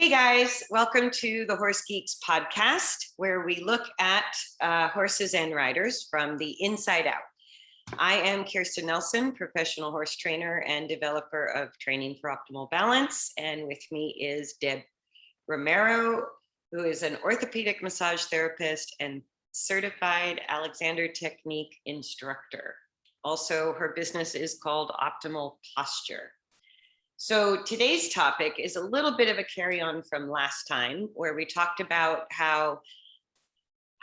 Hey guys, welcome to the Horse Geeks podcast, where we look at horses and riders from the inside out. I am Kirsten Nelsen, professional horse trainer and developer of training for optimal balance. And with me is Deb Romero, who is an orthopedic massage therapist and certified Alexander Technique instructor. Also, her business is called Optimal Posture. So today's topic is a little bit of a carry-on from last time, where we talked about how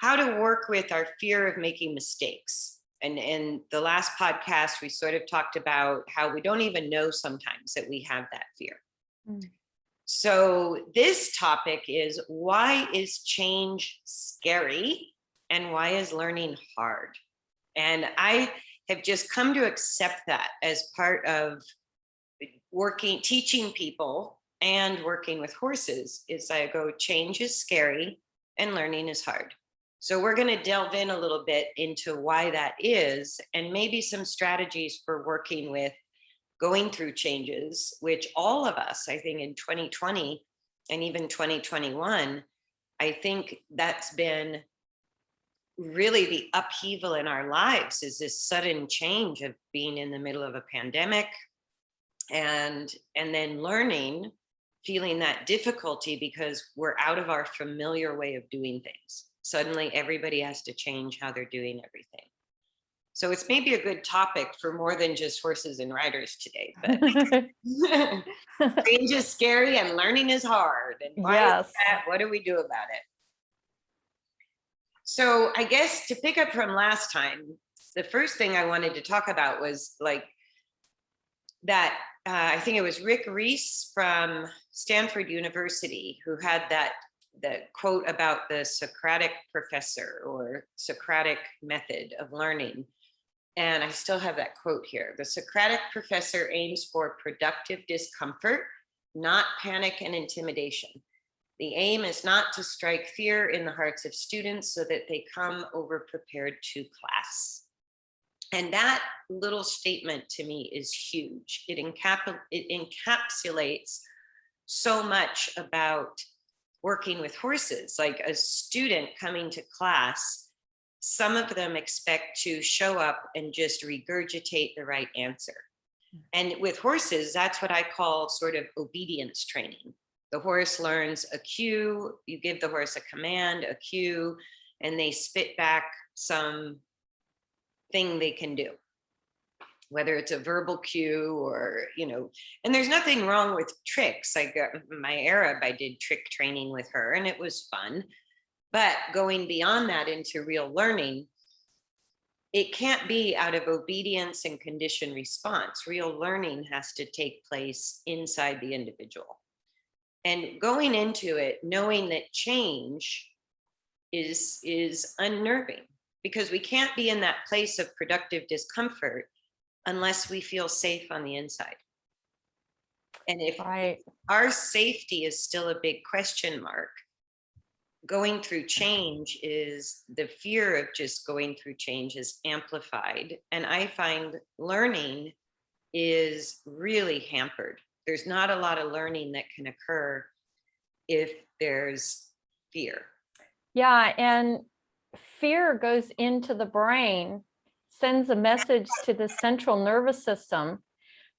to work with our fear of making mistakes. And in the last podcast, we sort of talked about how we don't even know sometimes that we have that fear. So this topic is, why is change scary and why is learning hard? And I have just come to accept that as part of teaching people and working with horses. Is I go, change is scary and learning is hard. So we're going to delve in a little bit into why that is, and maybe some strategies for working with going through changes, which all of us, I think in 2020 and even 2021, I think that's been really the upheaval in our lives, is this sudden change of being in the middle of a pandemic, and then learning, feeling that difficulty because we're out of our familiar way of doing things. Suddenly everybody has to change how they're doing everything. So it's maybe a good topic for more than just horses and riders today, but change is scary and learning is hard. And why is that? What do we do about it? So I guess to pick up from last time, the first thing I wanted to talk about was like that. I think it was Rick Reese from Stanford University who had the quote about the Socratic Professor, or Socratic method of learning. And I still have that quote here. The Socratic Professor aims for productive discomfort, not panic and intimidation. The aim is not to strike fear in the hearts of students so that they come over-prepared to class. And that little statement to me is huge. It encapsulates so much about working with horses. Like a student coming to class, some of them expect to show up and just regurgitate the right answer. And with horses, that's what I call sort of obedience training. The horse learns a cue, you give the horse a command, a cue, and they spit back some thing they can do, whether it's a verbal cue or, and there's nothing wrong with tricks. Like my Arab, I did trick training with her and it was fun. But going beyond that into real learning, it can't be out of obedience and conditioned response. Real learning has to take place inside the individual. And going into it, knowing that change is unnerving, because we can't be in that place of productive discomfort unless we feel safe on the inside. And if our safety is still a big question mark, going through change is, the fear of just going through change is amplified. And I find learning is really hampered. There's not a lot of learning that can occur if there's fear. Yeah, and fear goes into the brain, sends a message to the central nervous system,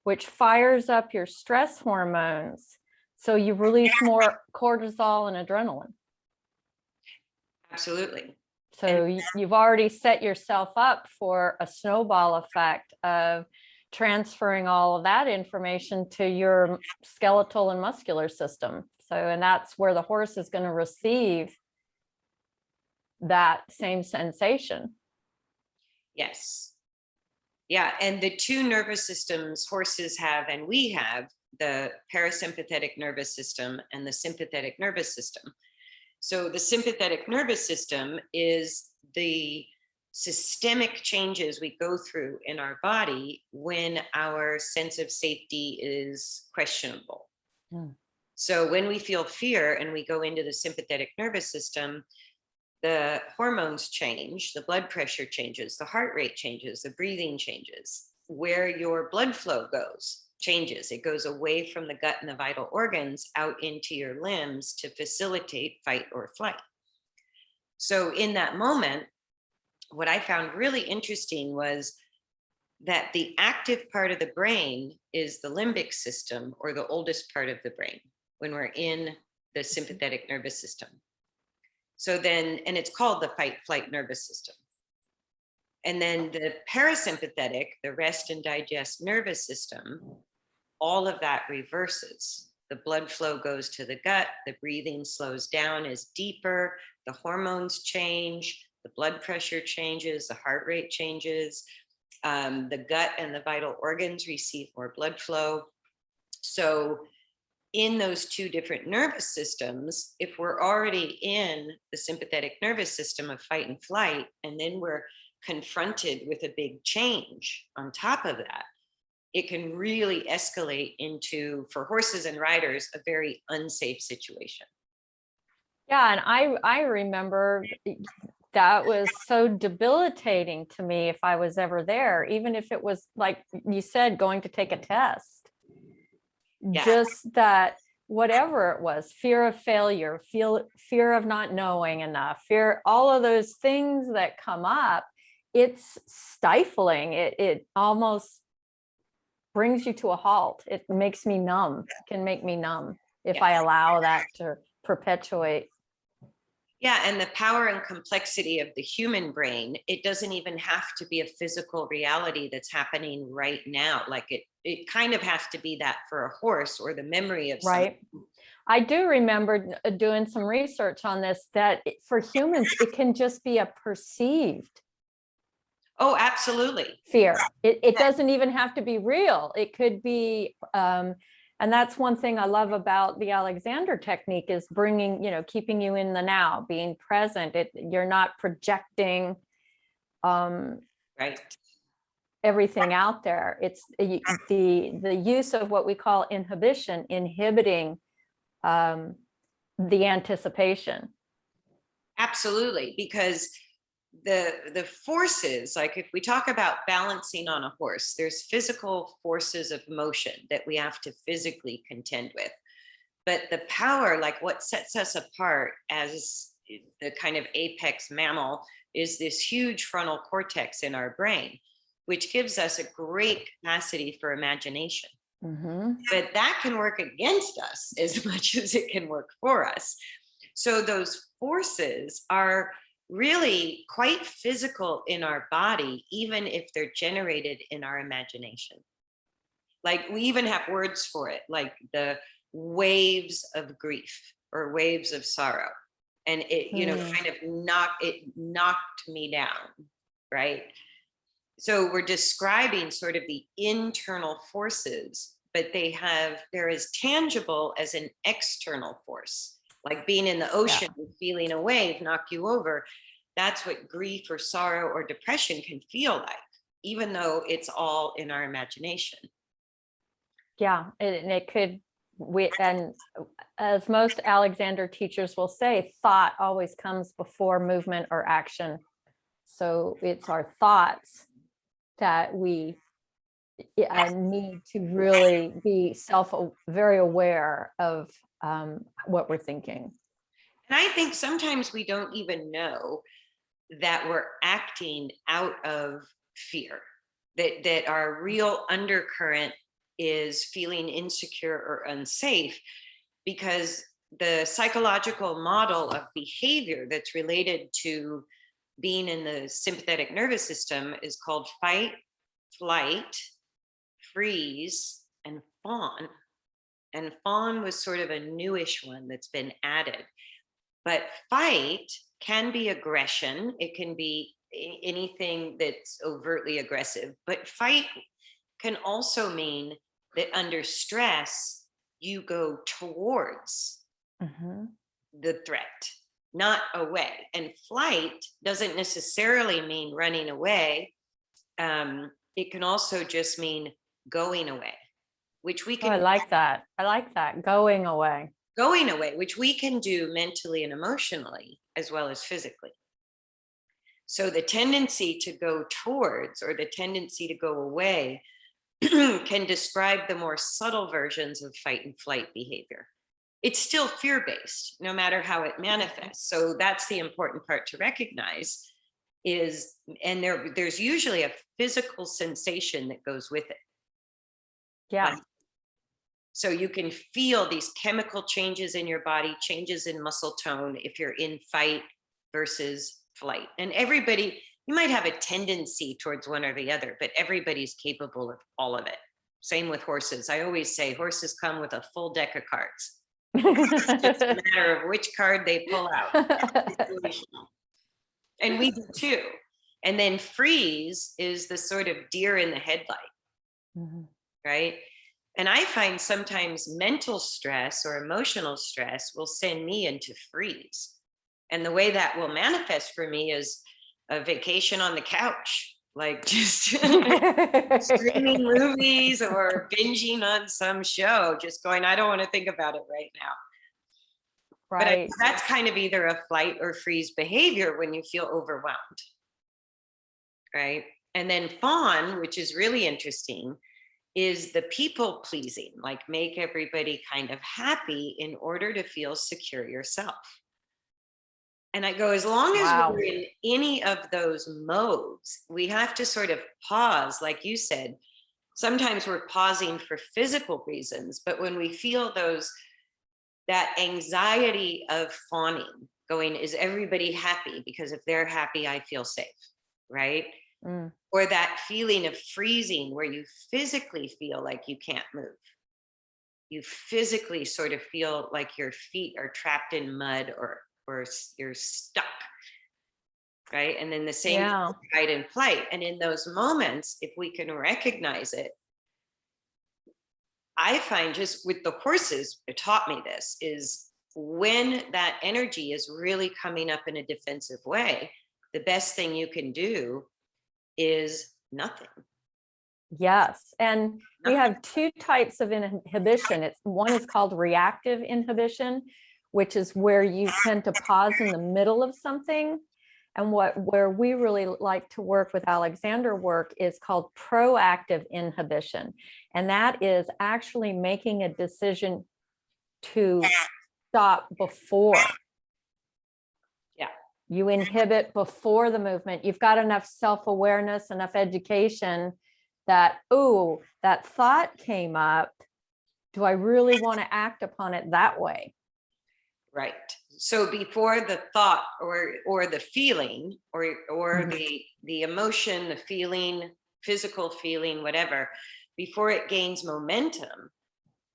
which fires up your stress hormones. So you release more cortisol and adrenaline. Absolutely. So you've already set yourself up for a snowball effect of transferring all of that information to your skeletal and muscular system. So, and that's where the horse is going to receive that same sensation. Yes. Yeah. And the two nervous systems horses have, and we have, the parasympathetic nervous system and the sympathetic nervous system. So the sympathetic nervous system is the systemic changes we go through in our body when our sense of safety is questionable. So when we feel fear and we go into the sympathetic nervous system, the hormones change, the blood pressure changes, the heart rate changes, the breathing changes, where your blood flow goes. changes. It goes away from the gut and the vital organs out into your limbs to facilitate fight or flight. So in that moment, what I found really interesting was that the active part of the brain is the limbic system, or the oldest part of the brain, when we're in the sympathetic nervous system. So then, and it's called the fight flight nervous system. And then the parasympathetic, the rest and digest nervous system, all of that reverses. The blood flow goes to the gut, the breathing slows down, is deeper, the hormones change, the blood pressure changes, the heart rate changes, the gut and the vital organs receive more blood flow. So in those two different nervous systems, if we're already in the sympathetic nervous system of fight and flight, and then we're confronted with a big change on top of that, it can really escalate into, for horses and riders, a very unsafe situation. Yeah, and I remember that was so debilitating to me if I was ever there, even if it was, like you said, going to take a test. Yeah. Just that, whatever it was, fear of failure, fear of not knowing enough, fear, all of those things that come up, it's stifling. It almost brings you to a halt. It makes me numb, can make me numb if I allow that to perpetuate. Yeah, and the power and complexity of the human brain, it doesn't even have to be a physical reality that's happening right now. Like it kind of has to be that for a horse, or the memory of right. something. I do remember doing some research on this, that for humans, it can just be a perceived Oh, absolutely. fear. It doesn't even have to be real. It could be, and that's one thing I love about the Alexander technique, is bringing, keeping you in the now, being present. You're not projecting Right. everything out there. It's the use of what we call inhibition, inhibiting the anticipation. Absolutely, because the forces, like if we talk about balancing on a horse, there's physical forces of motion that we have to physically contend with. But the power, like what sets us apart as the kind of apex mammal, is this huge frontal cortex in our brain, which gives us a great capacity for imagination. Mm-hmm. But that can work against us as much as it can work for us. So those forces are really quite physical in our body, even if they're generated in our imagination. Like we even have words for it, like the waves of grief or waves of sorrow. And it, kind of knocked me down, right? So we're describing sort of the internal forces, but they're as tangible as an external force. Like being in the ocean and feeling a wave knock you over. That's what grief or sorrow or depression can feel like, even though it's all in our imagination. Yeah, it could, and as most Alexander teachers will say, thought always comes before movement or action. So it's our thoughts that we need to really be very aware of what we're thinking. And I think sometimes we don't even know that we're acting out of fear, that our real undercurrent is feeling insecure or unsafe, because the psychological model of behavior that's related to being in the sympathetic nervous system is called fight, flight, freeze, and fawn. And fawn was sort of a newish one that's been added. But fight can be aggression. It can be anything that's overtly aggressive. But fight can also mean that under stress, you go towards the threat, not away. And flight doesn't necessarily mean running away. It can also just mean going away, which we can. I like that. Going away. Going away, which we can do mentally and emotionally as well as physically. So the tendency to go towards, or the tendency to go away, can describe the more subtle versions of fight and flight behavior. It's still fear-based, no matter how it manifests. So that's the important part to recognize is, and there's usually a physical sensation that goes with it. Yeah. So you can feel these chemical changes in your body, changes in muscle tone if you're in fight versus flight. And everybody, you might have a tendency towards one or the other, but everybody's capable of all of it. Same with horses. I always say horses come with a full deck of cards. It's just a matter of which card they pull out. And we do too. And then freeze is the sort of deer in the headlight, right? And I find sometimes mental stress or emotional stress will send me into freeze. And the way that will manifest for me is a vacation on the couch, like just streaming movies or binging on some show, just going, I don't want to think about it right now. Right. But that's kind of either a flight or freeze behavior when you feel overwhelmed, right? And then fawn, which is really interesting, is the people pleasing, like make everybody kind of happy in order to feel secure yourself. And I go, as long as we're in any of those modes, we have to sort of pause, like you said. Sometimes we're pausing for physical reasons, but when we feel that anxiety of fawning, going, is everybody happy? Because if they're happy, I feel safe, right? Or that feeling of freezing where you physically feel like you can't move. You physically sort of feel like your feet are trapped in mud or you're stuck, right? And then the same fight and flight. And in those moments, if we can recognize it, I find just with the horses, it taught me this, is when that energy is really coming up in a defensive way, the best thing you can do is nothing. Yes. And we have two types of inhibition. One is called reactive inhibition, which is where you tend to pause in the middle of something. And where we really like to work with Alexander work is called proactive inhibition. And that is actually making a decision to stop before. Yeah. You inhibit before the movement. You've got enough self-awareness, enough education that, oh, that thought came up. Do I really want to act upon it that way? Right. So before the thought or the feeling or the emotion, the feeling, physical feeling, whatever, before it gains momentum,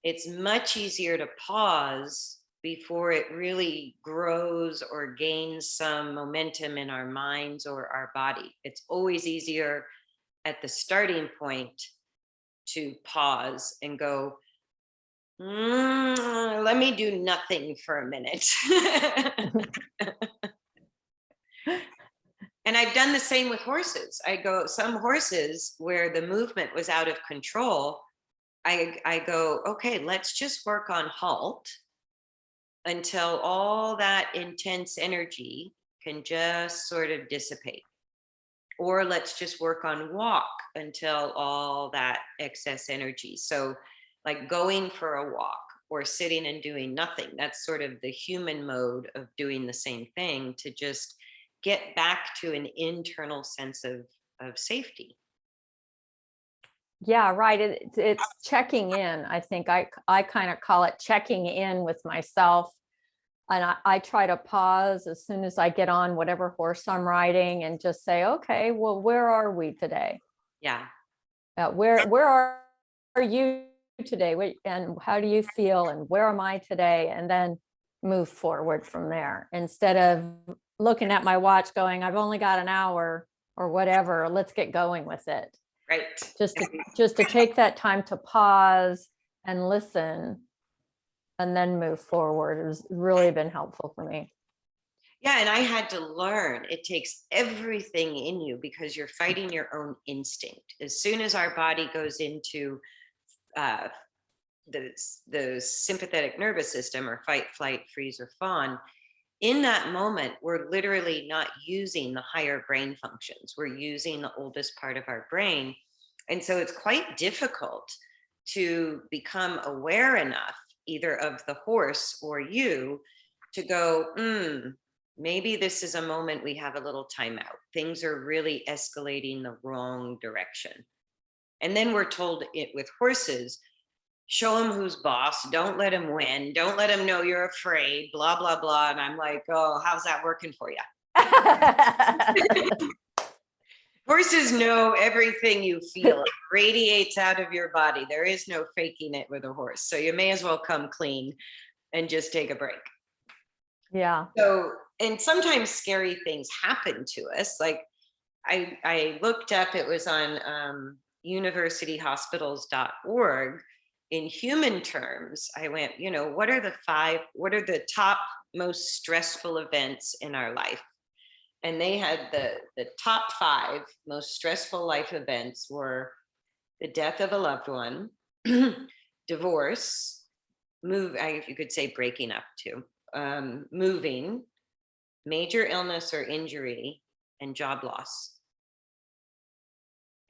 it's much easier to pause before it really grows or gains some momentum in our minds or our body. It's always easier at the starting point to pause and go, let me do nothing for a minute. And I've done the same with horses. I go, some horses where the movement was out of control, I go, okay, let's just work on halt until all that intense energy can just sort of dissipate. Or let's just work on walk until all that excess energy. So like going for a walk or sitting and doing nothing, that's sort of the human mode of doing the same thing to just get back to an internal sense of safety. Yeah, right. It's checking in. I think I kind of call it checking in with myself. And I try to pause as soon as I get on whatever horse I'm riding and just say, okay, well, where are we today? Yeah. Where are you today? And how do you feel? And where am I today? And then move forward from there instead of looking at my watch going, I've only got an hour or whatever. Let's get going with it. Right. Just to take that time to pause and listen and then move forward has really been helpful for me. Yeah, and I had to learn it takes everything in you because you're fighting your own instinct. As soon as our body goes into the sympathetic nervous system or fight, flight, freeze, or fawn, in that moment, we're literally not using the higher brain functions. We're using the oldest part of our brain. And so it's quite difficult to become aware enough, either of the horse or you, to go, maybe this is a moment we have a little timeout. Things are really escalating the wrong direction. And then we're told it with horses, show him who's boss, don't let him win, don't let him know you're afraid, blah, blah, blah. And I'm like, oh, how's that working for you? Horses know everything you feel. It radiates out of your body. There is no faking it with a horse. So you may as well come clean and just take a break. Yeah. So, and sometimes scary things happen to us. Like I looked up, it was on universityhospitals.org. In human terms, I went, what are the top most stressful events in our life? And they had the top 5 most stressful life events were the death of a loved one, divorce, you could say breaking up too, moving, major illness or injury, and job loss.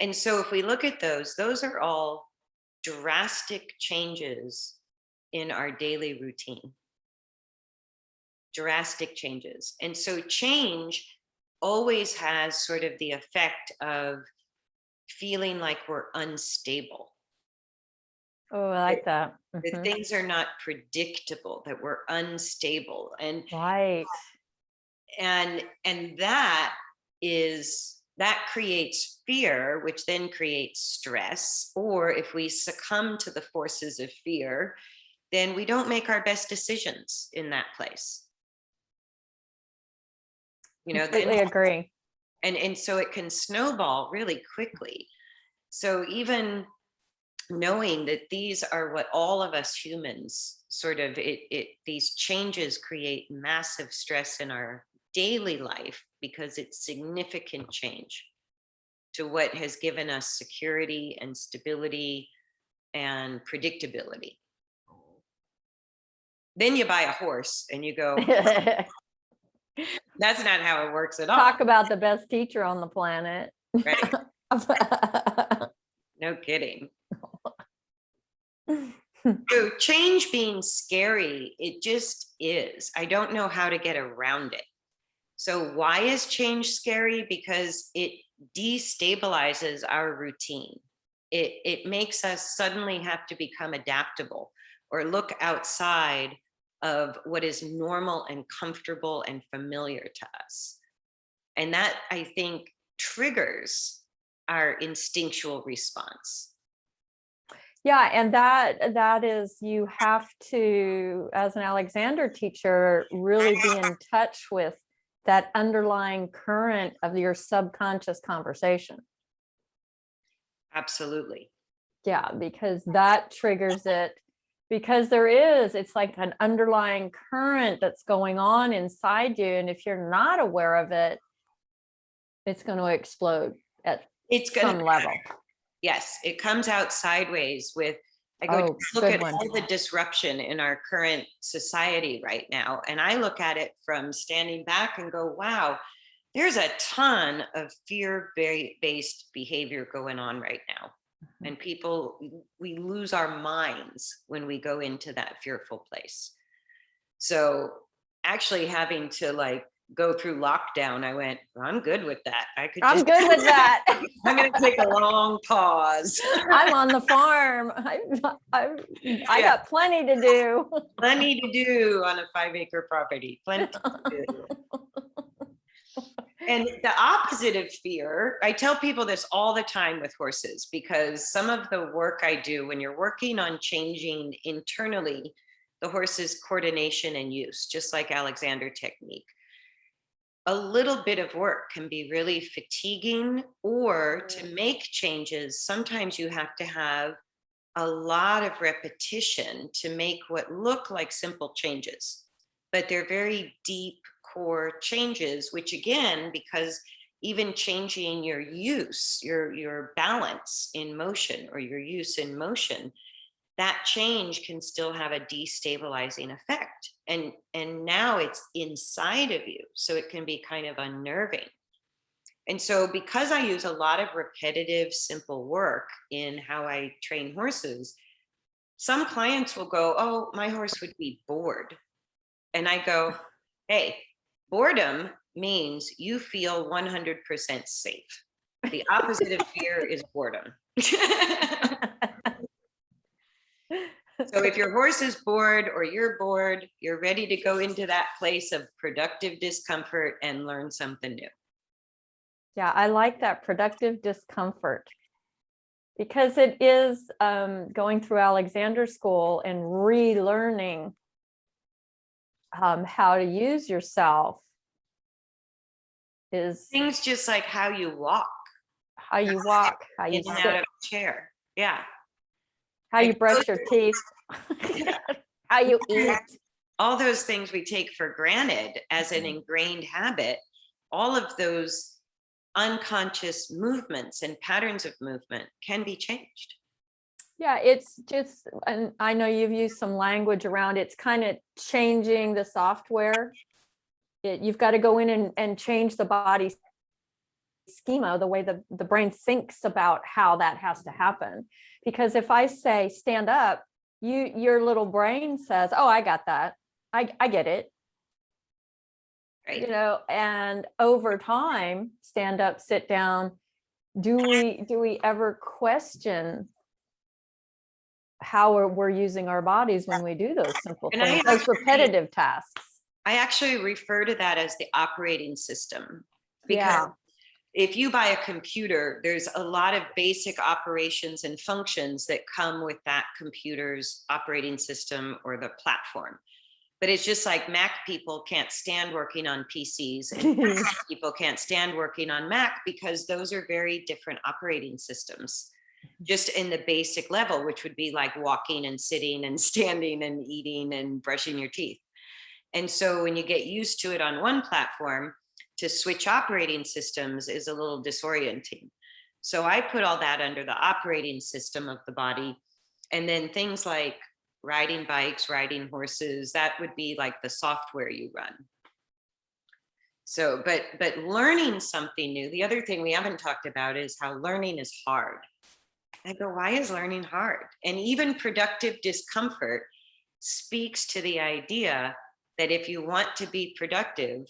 And so if we look at those are all drastic changes in our daily routine. Drastic changes. And so change always has sort of the effect of feeling like we're unstable. Oh, I like that. That things are not predictable, that we're unstable. And right. And that creates fear, which then creates stress. Or if we succumb to the forces of fear, then we don't make our best decisions in that place. Completely agree. And so it can snowball really quickly. So even knowing that these are what all of us humans sort of, these changes create massive stress in our daily life because it's significant change to what has given us security and stability and predictability. Then you buy a horse and you go, that's not how it works at all. Talk about the best teacher on the planet. Right? No kidding. So change being scary, it just is. I don't know how to get around it. So why is change scary? Because it destabilizes our routine. It makes us suddenly have to become adaptable or look outside of what is normal and comfortable and familiar to us. And that, I think, triggers our instinctual response. Yeah, and that is, you have to, as an Alexander teacher, really be in touch with that underlying current of your subconscious conversation. Absolutely. Yeah, because that triggers it. Because it's like an underlying current that's going on inside you. And if you're not aware of it, it's going to explode at some level. Yes, it comes out sideways with, look at all the disruption in our current society right now. And I look at it from standing back and go, wow, there's a ton of fear-based behavior going on right now. And people, we lose our minds when we go into that fearful place. So actually having to go through lockdown, I went, I'm good with that. I'm good with that. I'm going to take a long pause. I'm on the farm. I got plenty to do. Plenty to do on a 5-acre property. Plenty to do. And the opposite of fear, I tell people this all the time with horses, because some of the work I do when you're working on changing internally the horse's coordination and use, just like Alexander technique, a little bit of work can be really fatiguing, or to make changes, sometimes you have to have a lot of repetition to make what look like simple changes, but they're very deep core changes, which again, because even changing your use, your balance in motion or your use in motion, that change can still have a destabilizing effect. And now it's inside of you, so it can be kind of unnerving. And so because I use a lot of repetitive, simple work in how I train horses, some clients will go, oh, my horse would be bored. And I go, hey, boredom means you feel 100% safe. The opposite of fear is boredom. So if your horse is bored or you're bored, you're ready to go into that place of productive discomfort and learn something new. Yeah, I like that, productive discomfort, because it is going through Alexander School and relearning how to use yourself is Things just like how you walk, how you walk, how you in and out sit, of a chair. Yeah. how you Like brush your teeth, how you eat. all those things we take for granted as an ingrained habit, all of those unconscious movements and patterns of movement can be changed. Yeah, it's just, and I know you've used some language around it's kind of changing the software. You've got to go in and change the body schema, the way the brain thinks about how that has to happen. Because if I say stand up, your little brain says, oh, I got that. I get it. Right. You know, and over time, stand up, sit down. Do we ever question how we're using our bodies when we do those simple And things, those repetitive tasks? I actually refer to that as the operating system, because Yeah. if you buy a computer, there's a lot of basic operations and functions that come with that computer's operating system or the platform. But it's just like Mac people can't stand working on PCs and people can't stand working on Mac, because those are very different operating systems, just in the basic level, which would be like walking and sitting and standing and eating and brushing your teeth. And so when you get used to it on one platform, to switch operating systems is a little disorienting. So I put all that under the operating system of the body. And then things like riding bikes, riding horses, that would be like the software you run. So, but learning something new, the other thing we haven't talked about is how learning is hard. I go, why is learning hard? And even productive discomfort speaks to the idea that if you want to be productive,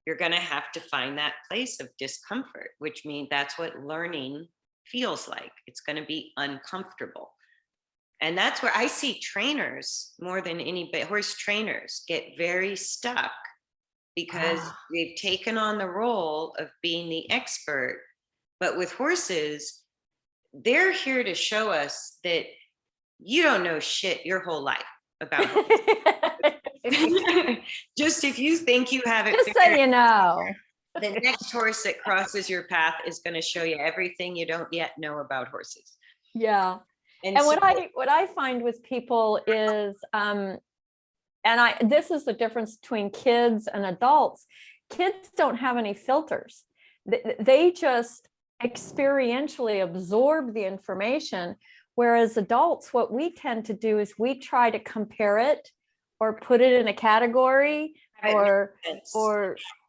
you're going to have to find that place of discomfort, which means that's what learning feels like. It's going to be uncomfortable. And that's where I see trainers more than anybody, horse trainers get very stuck because they've taken on the role of being the expert. But with horses, they're here to show us that you don't know shit your whole life about just if you think you have it, just so you know, the next horse that crosses your path is going to show you everything you don't yet know about horses. Yeah. And so, what I find with people is this is the difference between kids and adults. Kids don't have any filters. They just experientially absorb the information, whereas adults, what we tend to do is we try to compare it or put it in a category or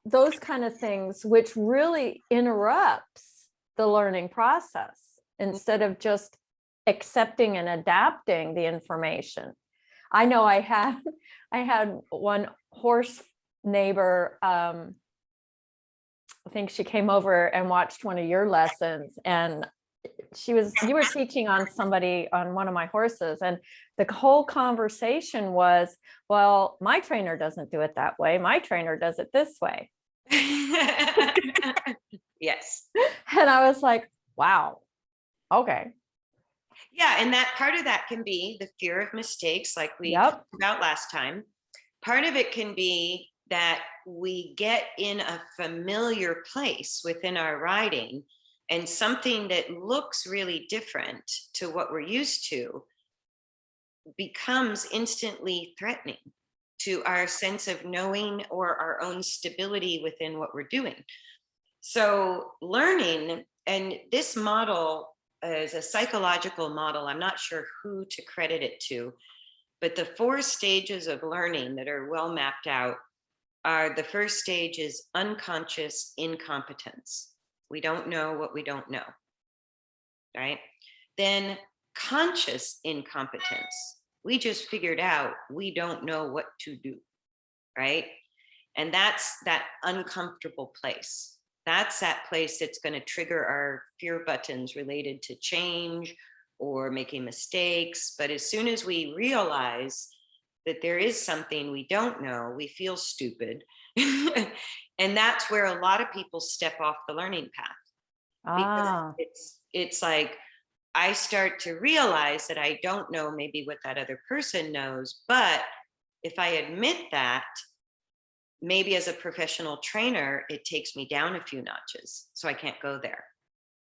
those kind of things, which really interrupts the learning process instead of just accepting and adapting the information. I know I had one horse neighbor, I think she came over and watched one of your lessons, and you were teaching on somebody on one of my horses, and the whole conversation was, well, my trainer doesn't do it that way. My trainer does it this way. Yes. And I was like, wow. Okay. Yeah. And that part of that can be the fear of mistakes, like we talked about last time. Part of it can be that we get in a familiar place within our riding, and something that looks really different to what we're used to becomes instantly threatening to our sense of knowing or our own stability within what we're doing. So learning, and this model is a psychological model, I'm not sure who to credit it to, but the 4 stages of learning that are well mapped out are: the first stage is unconscious incompetence, We don't know what we don't know, right? Then conscious incompetence. We just figured out we don't know what to do, right? And that's that uncomfortable place. That's that place that's going to trigger our fear buttons related to change or making mistakes. But as soon as we realize that there is something we don't know, we feel stupid. And that's where a lot of people step off the learning path. Because it's like, I start to realize that I don't know maybe what that other person knows, but if I admit that, maybe as a professional trainer, it takes me down a few notches, so I can't go there.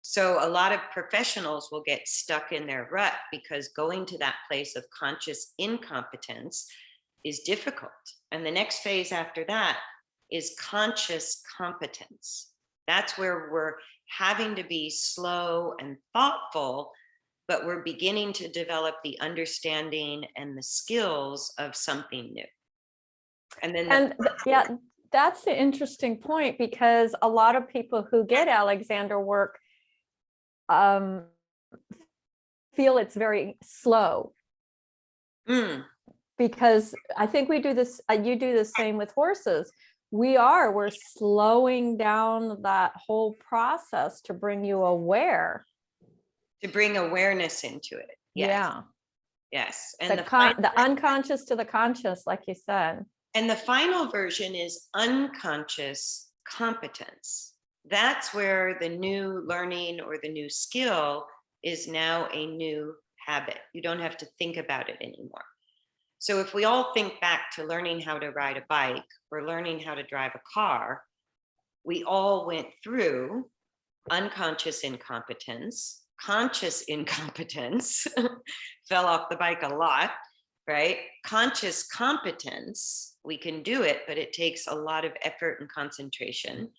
So a lot of professionals will get stuck in their rut because going to that place of conscious incompetence is difficult. And the next phase after that is conscious competence. That's where we're having to be slow and thoughtful, but we're beginning to develop the understanding and the skills of something new. And then yeah, that's the interesting point, because a lot of people who get Alexander work feel it's very slow. Because I think we do this, you do the same with horses. We're slowing down that whole process to bring you aware. To bring awareness into it. Yes. Yeah. Yes. And the unconscious to the conscious, like you said. And the final version is unconscious competence. That's where the new learning or the new skill is now a new habit. You don't have to think about it anymore. So if we all think back to learning how to ride a bike or learning how to drive a car, we all went through unconscious incompetence, conscious incompetence, fell off the bike a lot, right? Conscious competence, we can do it, but it takes a lot of effort and concentration,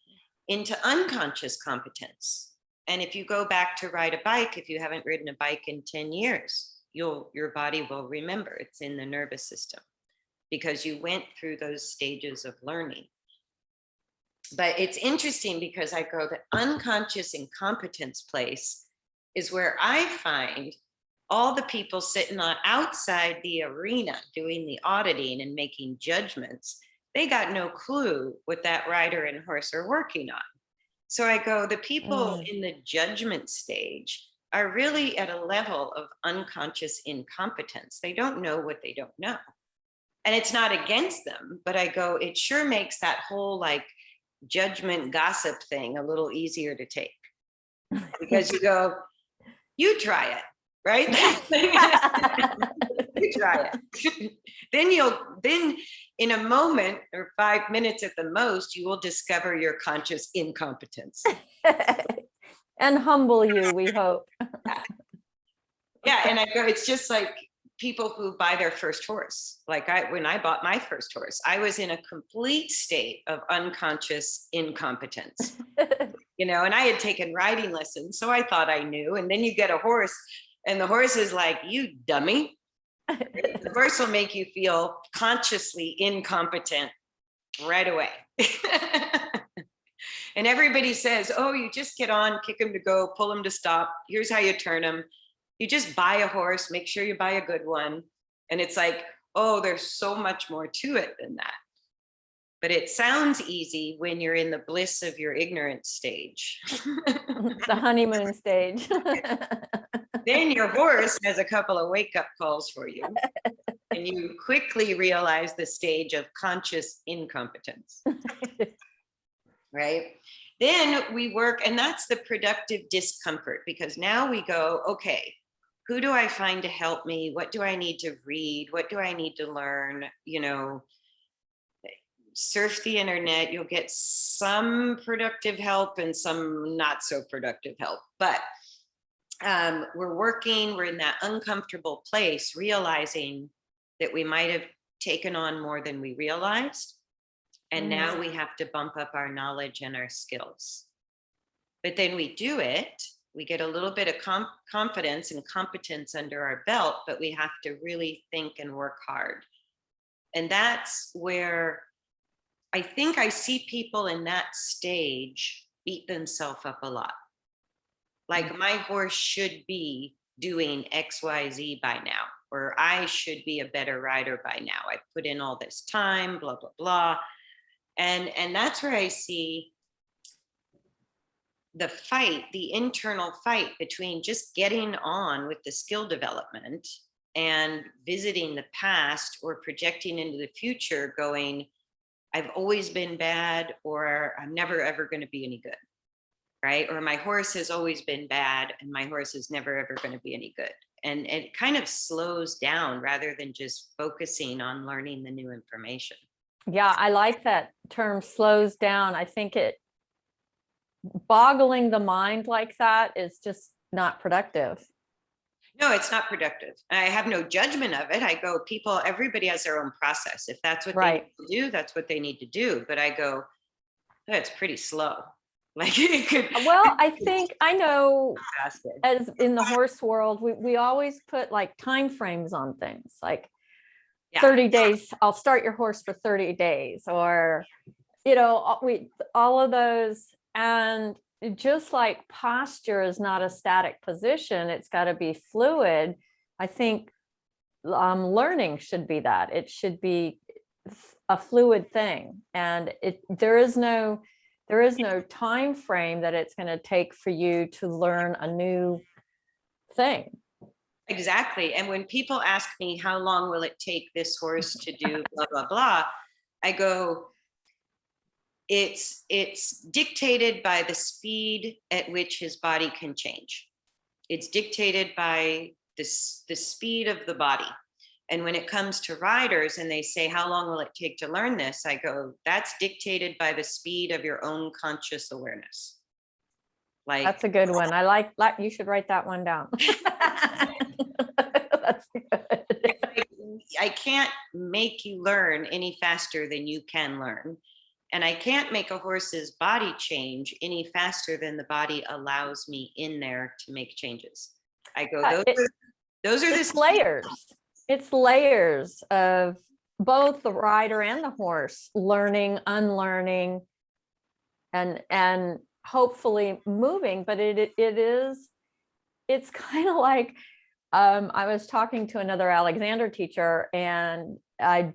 into unconscious competence. And if you go back to ride a bike, if you haven't ridden a bike in 10 years, your body will remember. It's in the nervous system because you went through those stages of learning. But it's interesting because I go, the unconscious incompetence place is where I find all the people sitting on outside the arena doing the auditing and making judgments. They got no clue what that rider and horse are working on. So I go, the people in the judgment stage are really at a level of unconscious incompetence. They don't know what they don't know. And it's not against them, but I go, it sure makes that whole like judgment gossip thing a little easier to take. Because you go, you try it, right? You try it. Then in a moment or 5 minutes at the most, you will discover your conscious incompetence. And humble you, we hope. Yeah, and I go, it's just like people who buy their first horse. Like when I bought my first horse, I was in a complete state of unconscious incompetence. And I had taken riding lessons, so I thought I knew. And then you get a horse, and the horse is like, you dummy. The horse will make you feel consciously incompetent right away. And everybody says, oh, you just get on, kick him to go, pull him to stop. Here's how you turn him. You just buy a horse, make sure you buy a good one. And it's like, oh, there's so much more to it than that. But it sounds easy when you're in the bliss of your ignorance stage. The honeymoon stage. Then your horse has a couple of wake-up calls for you. And you quickly realize the stage of conscious incompetence. Right? Then we work, and that's the productive discomfort, because now we go, okay, who do I find to help me? What do I need to read? What do I need to learn? Surf the internet, you'll get some productive help and some not so productive help. But we're in that uncomfortable place, realizing that we might have taken on more than we realized. And now we have to bump up our knowledge and our skills. But then we do it, we get a little bit of confidence and competence under our belt, but we have to really think and work hard. And that's where I think I see people in that stage beat themselves up a lot. Like my horse should be doing XYZ by now, or I should be a better rider by now. I put in all this time, blah, blah, blah. And that's where I see the fight, the internal fight between just getting on with the skill development and visiting the past or projecting into the future going, I've always been bad, or I'm never ever going to be any good, right? Or my horse has always been bad and my horse is never ever going to be any good. And it kind of slows down rather than just focusing on learning the new information. Yeah, I like that term, slows down. I think it boggling the mind like that is just not productive. No, it's not productive. I have no judgment of it. I go, people, everybody has their own process. If that's what they need to do, that's what they need to do. But I go, that's pretty slow. Like it could. Well, I think I know Faster. as in the horse world, we always put like time frames on things like 30 days. I'll start your horse for 30 days, or, you know, all of those. And just like posture is not a static position, it's got to be fluid. I think learning should be that. It should be a fluid thing, and there is no time frame that it's going to take for you to learn a new thing. Exactly. And when people ask me, how long will it take this horse to do blah, blah, blah, I go, it's dictated by the speed at which his body can change. It's dictated by the speed of the body. And when it comes to riders and they say, how long will it take to learn this? I go, that's dictated by the speed of your own conscious awareness. Like, that's a good one. I like you should write that one down. That's good. I can't make you learn any faster than you can learn. And I can't make a horse's body change any faster than the body allows me in there to make changes. I go, those are the layers. It's layers of both the rider and the horse learning, unlearning, and hopefully moving. But it's kind of like, I was talking to another Alexander teacher, and I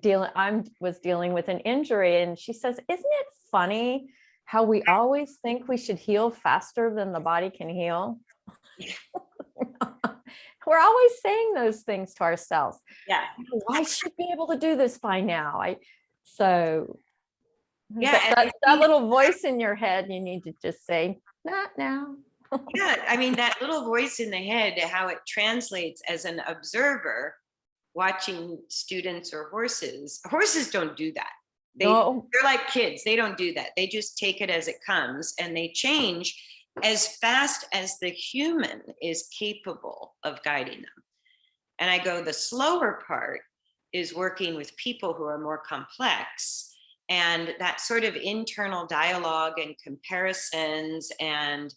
was dealing with an injury, and she says, isn't it funny how we always think we should heal faster than the body can heal? We're always saying those things to ourselves. Yeah. I should be able to do this by now. Yeah, that little voice in your head, you need to just say, not now. Yeah, I mean, that little voice in the head, how it translates as an observer watching students or horses. Horses don't do that. They're like kids. They don't do that. They just take it as it comes, and they change as fast as the human is capable of guiding them. And I go, the slower part is working with people who are more complex, and that sort of internal dialogue and comparisons and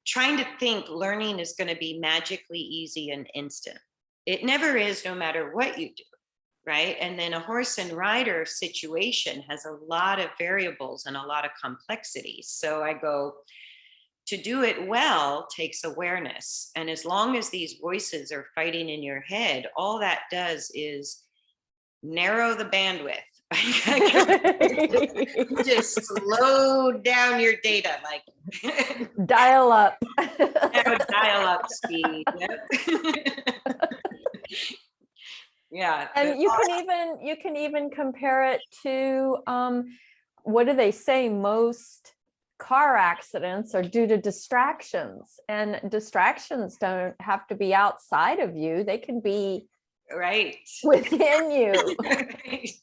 trying to think learning is going to be magically easy and instant. It never is, no matter what you do, right? And then a horse and rider situation has a lot of variables and a lot of complexity. So I go, to do it well takes awareness. And as long as these voices are fighting in your head, all that does is narrow the bandwidth. Just slow down your data, like dial up. Dial up speed. Yep. Yeah. And you can even compare it to what do they say? Most car accidents are due to distractions, and distractions don't have to be outside of you. They can be within you. Right.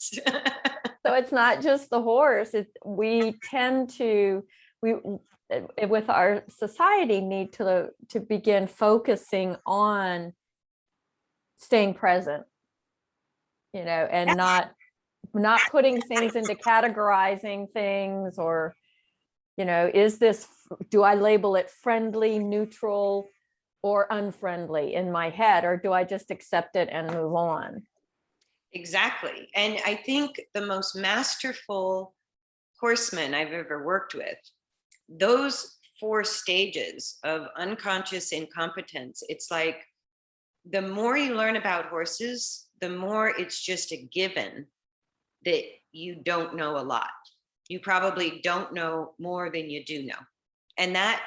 So it's not just the horse. We tend to, with our society, need to begin focusing on staying present, and not putting things into categorizing things, or, do I label it friendly, neutral, or unfriendly in my head, or do I just accept it and move on? Exactly. And I think the most masterful horsemen I've ever worked with those 4 stages of unconscious incompetence, it's like the more you learn about horses, the more it's just a given that you don't know a lot. You probably don't know more than you do know. And that,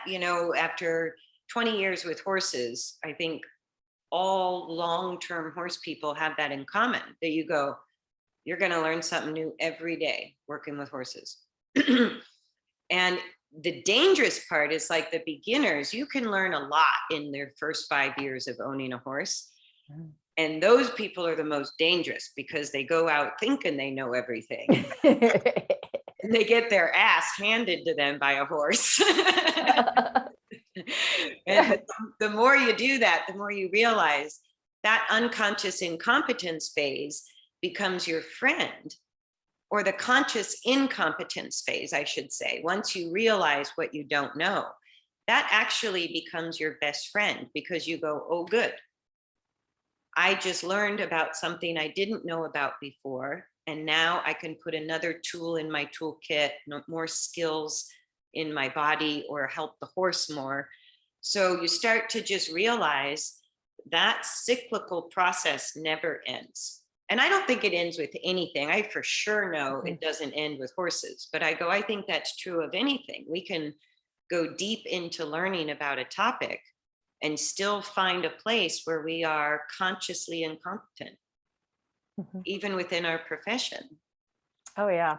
after 20 years with horses, I think all long-term horse people have that in common, that you go, you're going to learn something new every day working with horses. And the dangerous part is, like, the beginners, you can learn a lot in their first 5 years of owning a horse. And those people are the most dangerous because they go out thinking they know everything. And they get their ass handed to them by a horse. And the more you do that, the more you realize that unconscious incompetence phase becomes your friend, or the conscious incompetence phase, I should say. Once you realize what you don't know, that actually becomes your best friend, because you go, oh, good. I just learned about something I didn't know about before. And now I can put another tool in my toolkit, more skills in my body, or help the horse more. So you start to just realize that cyclical process never ends. And I don't think it ends with anything. I for sure know it doesn't end with horses, but I think that's true of anything. We can go deep into learning about a topic and still find a place where we are consciously incompetent, even within our profession. Oh, yeah.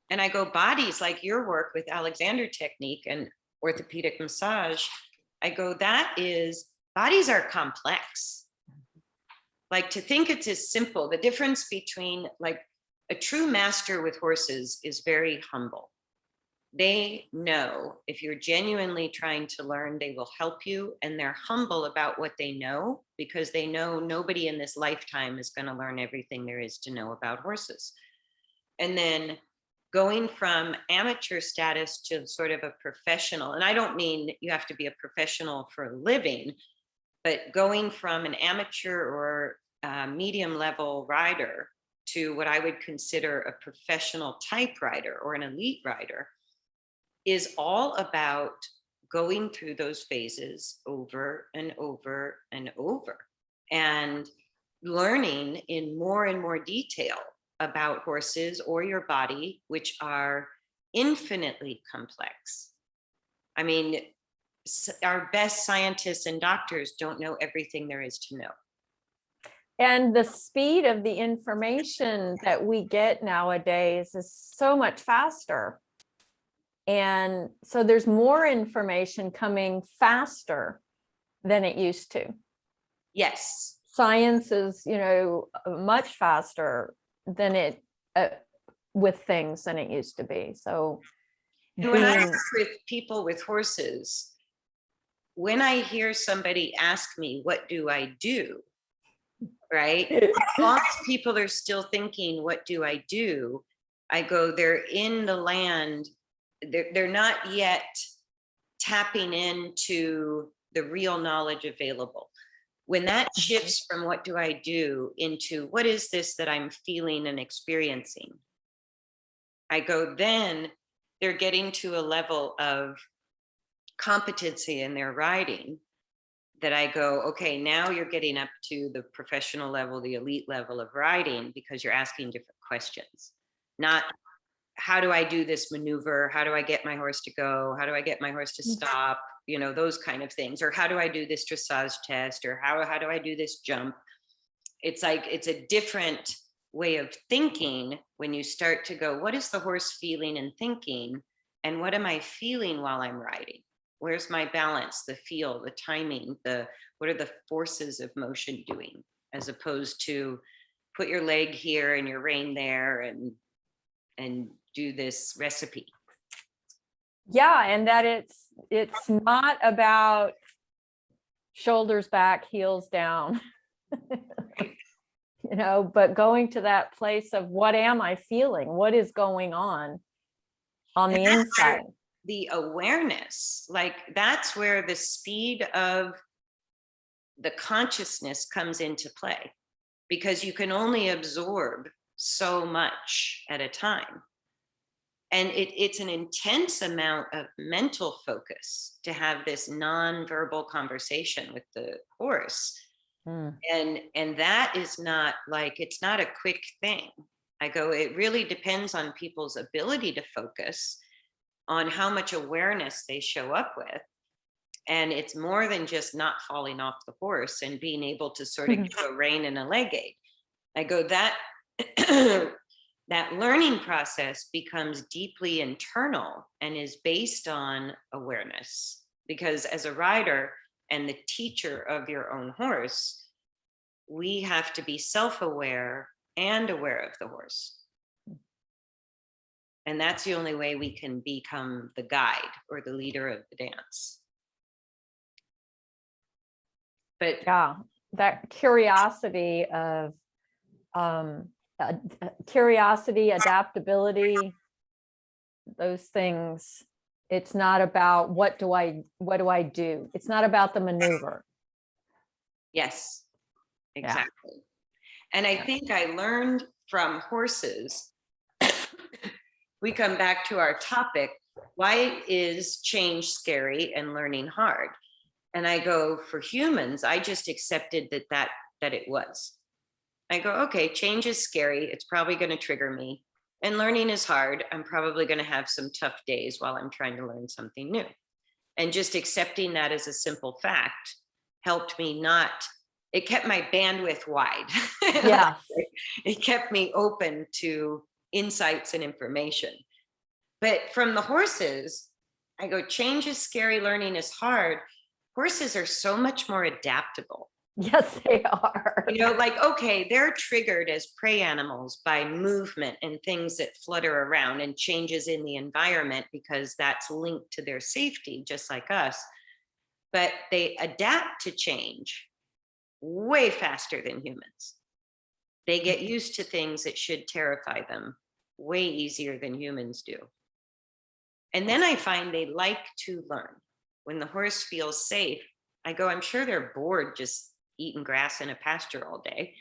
And I go, bodies, like your work with Alexander technique and orthopedic massage, I go, bodies are complex. Like, to think it's as simple, the difference between, like, a true master with horses is very humble. They know if you're genuinely trying to learn, they will help you, and they're humble about what they know, because they know nobody in this lifetime is going to learn everything there is to know about horses. And then going from amateur status to sort of a professional, and I don't mean you have to be a professional for a living, but going from an amateur or medium level rider to what I would consider a professional type rider or an elite rider is all about going through those phases over and over and over, and learning in more and more detail about horses or your body, which are infinitely complex. I mean, our best scientists and doctors don't know everything there is to know. And the speed of the information that we get nowadays is so much faster. And so there's more information coming faster than it used to. Yes. Science is, much faster than it with things than it used to be. So when I work with people with horses, when I hear somebody ask me, what do I do? Right? As long as people are still thinking, what do I do? I go, they're in the land. They're not yet tapping into the real knowledge available. When that shifts from what do I do into what is this that I'm feeling and experiencing, I go, then they're getting to a level of competency in their riding that I go, okay, now you're getting up to the professional level, the elite level of riding, because you're asking different questions. Not, how do I do this maneuver? How do I get my horse to go? How do I get my horse to stop? Those kind of things. Or how do I do this dressage test? Or how do I do this jump? It's like, it's a different way of thinking when you start to go, what is the horse feeling and thinking? And what am I feeling while I'm riding? Where's my balance, the feel, the timing, what are the forces of motion doing? As opposed to put your leg here and your rein there and do this recipe. Yeah, and that it's not about shoulders back, heels down, but going to that place of what am I feeling? What is going on the inside? The awareness, like, that's where the speed of the consciousness comes into play, because you can only absorb so much at a time. And it's an intense amount of mental focus to have this non-verbal conversation with the horse. And that is not like, it's not a quick thing. I go, it really depends on people's ability to focus, on how much awareness they show up with. And it's more than just not falling off the horse and being able to sort of give a rein and a leg aid. I go, that that learning process becomes deeply internal and is based on awareness. Because as a rider and the teacher of your own horse, we have to be self-aware and aware of the horse. And that's the only way we can become the guide or the leader of the dance. But yeah, that curiosity of curiosity, adaptability, those things. It's not about what do I do? It's not about the maneuver. yes, exactly. And I think I learned from horses. We come back to our topic. Why is change scary and learning hard? And I go, for humans, I just accepted that it was. I go, okay, change is scary. It's probably going to trigger me. And learning is hard. I'm probably going to have some tough days while I'm trying to learn something new. And just accepting that as a simple fact helped me not, it kept my bandwidth wide. Yeah. It kept me open to insights and information. But from the horses, I go, change is scary, learning is hard. Horses are so much more adaptable. Yes, they are. You know, like, okay, they're triggered as prey animals by movement and things that flutter around and changes in the environment, because that's linked to their safety, just like us. But they adapt to change way faster than humans. They get used to things that should terrify them way easier than humans do. And then I find they like to learn. When the horse feels safe, I go, I'm sure they're bored just eating grass in a pasture all day.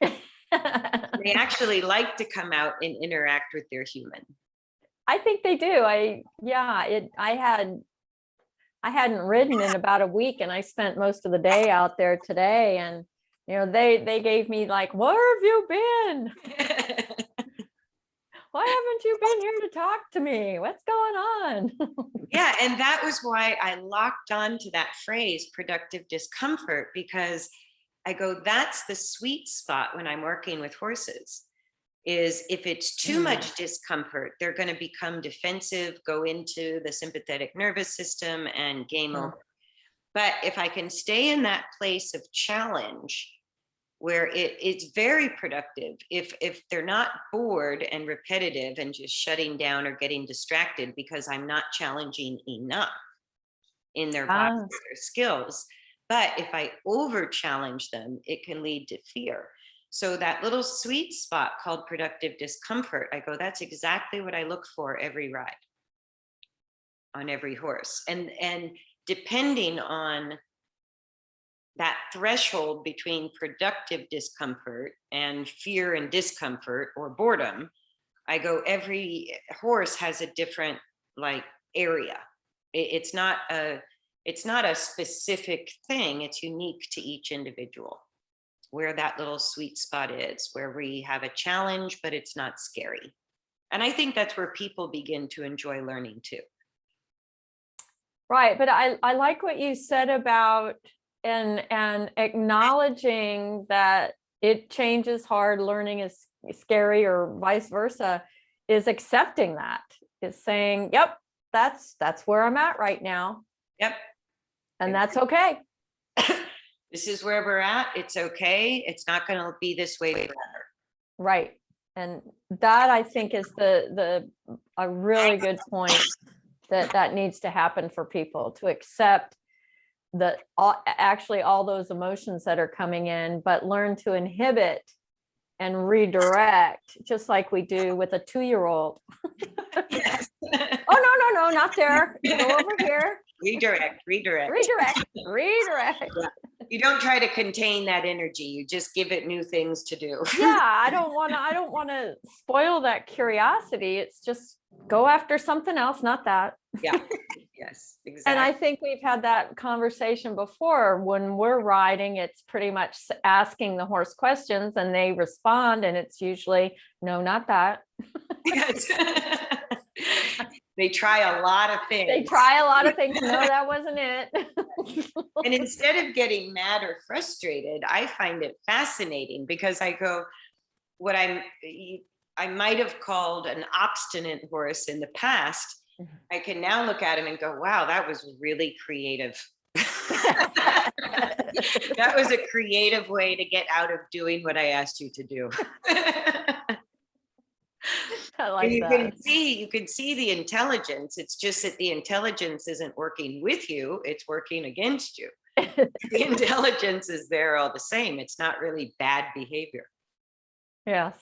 They actually like to come out and interact with their human. I think they do. I hadn't ridden in about a week, and I spent most of the day out there today, and they gave me like, where have you been? Why haven't you been here to talk to me? What's going on? Yeah, and that was why I locked on to that phrase, productive discomfort, because I go, that's the sweet spot when I'm working with horses, is if it's too much discomfort, they're going to become defensive, go into the sympathetic nervous system, and game over. But if I can stay in that place of challenge, where it's very productive, if they're not bored and repetitive and just shutting down or getting distracted because I'm not challenging enough in their bodies or their skills. But if I over challenge them, it can lead to fear. So that little sweet spot called productive discomfort, I go, that's exactly what I look for every ride on every horse. And depending on that threshold between productive discomfort and fear and discomfort or boredom, I go, every horse has a different like area. It's not a specific thing. It's unique to each individual, where that little sweet spot is, where we have a challenge, but it's not scary. And I think that's where people begin to enjoy learning too. Right. But I like what you said about and acknowledging that it changes hard, learning is scary, or vice versa, is accepting that, is saying, yep, that's where I'm at right now. Yep. And that's okay. This is where we're at. It's okay. It's not going to be this way forever. Right. And that, I think, is a really good point that needs to happen for people, to accept that all those emotions that are coming in, but learn to inhibit and redirect, just like we do with a 2-year-old. Yes. Oh, no, not there. Go over here. Redirect. Yeah. You don't try to contain that energy. You just give it new things to do. Yeah, I don't want to spoil that curiosity. It's just Go after something else, not that. Yeah. Yes, exactly. And I think we've had that conversation before. When we're riding, it's pretty much asking the horse questions and they respond, and it's usually, no, not that. Yes. They try a lot of things. They try a lot of things. No, that wasn't it. And instead of getting mad or frustrated, I find it fascinating because I go, what I might have called an obstinate horse in the past, I can now look at him and go, wow, that was really creative. That was a creative way to get out of doing what I asked you to do. I like you that. you can see the intelligence. It's just that the intelligence isn't working with you, it's working against you. The intelligence is there all the same. It's not really bad behavior. Yes,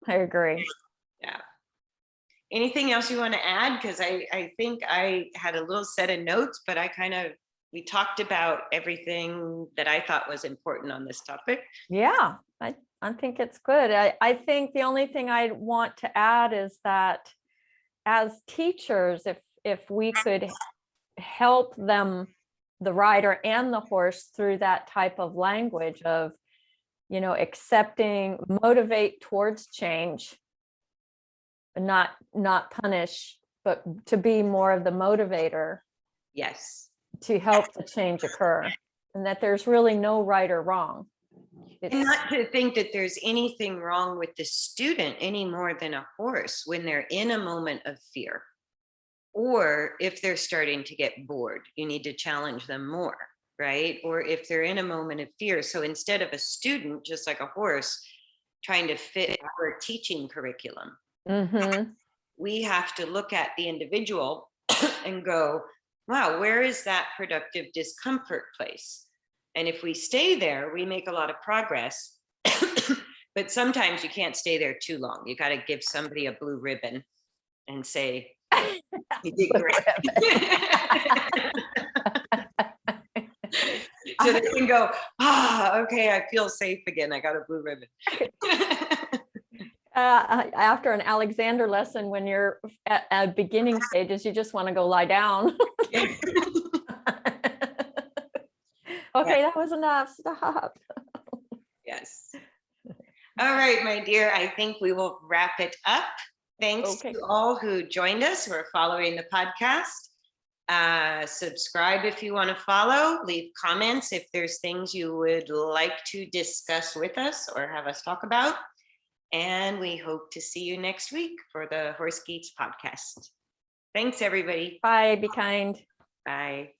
I agree. Yeah. Anything else you want to add? Because I think I had a little set of notes, but we talked about everything that I thought was important on this topic. Yeah, I think it's good. I think the only thing I want to add is that as teachers, if we could help them, the rider and the horse, through that type of language of, accepting, motivate towards change, not punish, but to be more of the motivator. Yes. To help the change occur, and that there's really no right or wrong. And not to think that there's anything wrong with the student any more than a horse when they're in a moment of fear. Or if they're starting to get bored, you need to challenge them more, right? Or if they're in a moment of fear. So instead of a student, just like a horse, trying to fit our teaching curriculum, we have to look at the individual and go, wow, where is that productive discomfort place? And if we stay there, we make a lot of progress. But sometimes you can't stay there too long. You got to give somebody a blue ribbon and say, you did great. So they can go, okay, I feel safe again. I got a blue ribbon. After an Alexander lesson, when you're at beginning stages, you just want to go lie down. Okay, that was enough. Stop. Yes. All right, my dear, I think we will wrap it up. Thanks to all who joined us, who are following the podcast. Subscribe if you want to follow. Leave comments if there's things you would like to discuss with us or have us talk about. And we hope to see you next week for the Horse Geeks podcast. Thanks, everybody. Bye. Be kind. Bye.